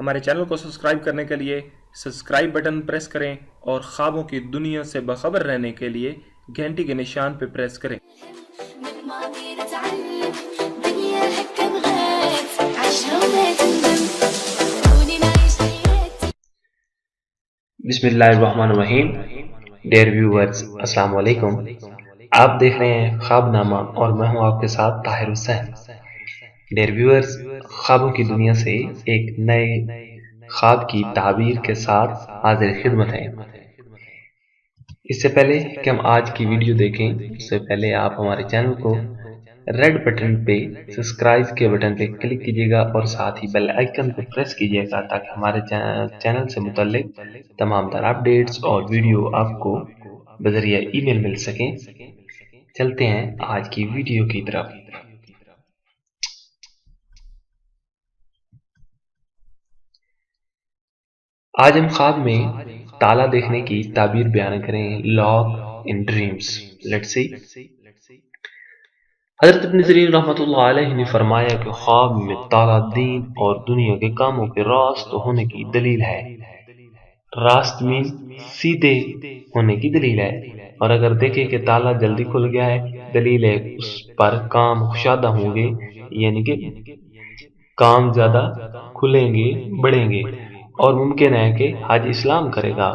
हमारे चैनल को सब्सक्राइब करने के लिए सब्सक्राइब बटन प्रेस करें और ख्वाबों की दुनिया से बाखबर रहने के लिए घंटी के निशान पर प्रेस करें। من ماضي نتعلم دنيا هكا بغات عيشها وما تندم خلوني نعيش حياتي. बिस्मिल्लाहिर्रहमानिर्रहीम। डियर व्यूअर्स, अस्सलाम वालेकुम। आप देख रहे हैं ख्वाब नामा और मैं हूं आपके साथ ताहिर हुसैन। डियर व्यूअर्स, ख्वाबों की दुनिया से एक नए ख्वाब की ताबीर के साथ हाजिर खिदमत है। इससे पहले कि हम आज की वीडियो देखें, उससे पहले आप हमारे चैनल को रेड बटन पे सब्सक्राइब के बटन पे क्लिक कीजिएगा और साथ ही बेल आइकन को प्रेस कीजिएगा ताकि हमारे चैनल से मुतल्लिक तमाम तरह अपडेट्स और वीडियो आपको बजरिया ईमेल मिल सकें। चलते हैं आज की वीडियो की तरफ। आज हम ख्वाब में ताला देखने की ताबीर बयान करें, lock in dreams. Let's see. Hazrat ibn serine रहमतुल्लाह अलैहि ने फरमाया कि ख्वाब में ताला दीन और दुनिया के कामों के रास्त होने की दलील है। रास्त मीन सीधे होने की दलील है, और अगर देखे कि ताला जल्दी खुल गया है, दलील है उस पर काम खुशादा होंगे, यानी कि काम ज्यादा खुलेंगे, बढ़ेंगे और मुमकिन है कि आज इस्लाम करेगा।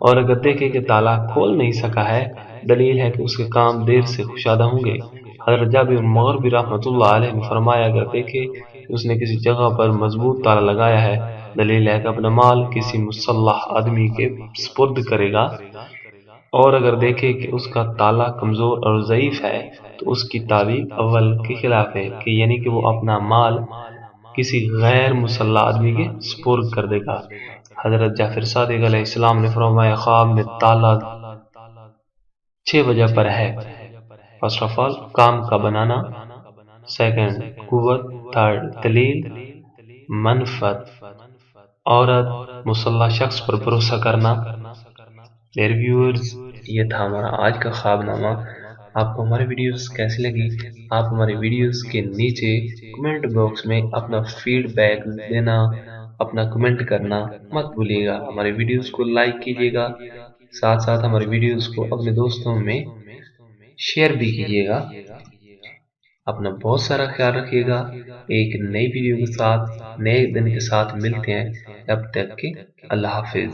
और अगर देखे कि ताला खोल नहीं सका है, दलील है कि उसके काम देर से खुशादा होंगे। हज़रत जाबिर मग़रिबी रहमतुल्लाह अलैह ने फरमाया, अगर देखे कि उसने किसी जगह पर मजबूत ताला लगाया है, दलील है कि अपना माल किसी मुसल्लह आदमी के सुपुर्द करेगा। और अगर देखे कि उसका ताला कमजोर और ज़ईफ है, तो उसकी ताबीर अव्वल के खिलाफ है कि यानी कि वो अपना माल किसी गैर मुसल्ला आदमी के सुपुर्द कर देगा। हजरत जाफर सादिक अलैहिस्सलाम ने फरमाया, ख्वाब में ताला 6 वजह पर है। फर्स्ट ऑफ ऑल, काम का बनाना, सेकंड कुव्वत, थर्ड दलील, मनफत, औरत, मुसल्ला शख्स पर भरोसा करना। डियर व्यूअर्स, ये था हमारा आज का ख्वाबनामा। आपको हमारी वीडियोस कैसी लगी? आप हमारे वीडियोस के नीचे कमेंट बॉक्स में अपना फीडबैक देना, अपना कमेंट करना मत भूलिएगा। हमारे वीडियोस को लाइक कीजिएगा, साथ साथ हमारे वीडियोस को अपने दोस्तों में शेयर भी कीजिएगा। अपना बहुत सारा ख्याल रखिएगा। एक नई वीडियो के साथ, नए दिन के साथ मिलते हैं। तब तक के अल्लाह हाफिज।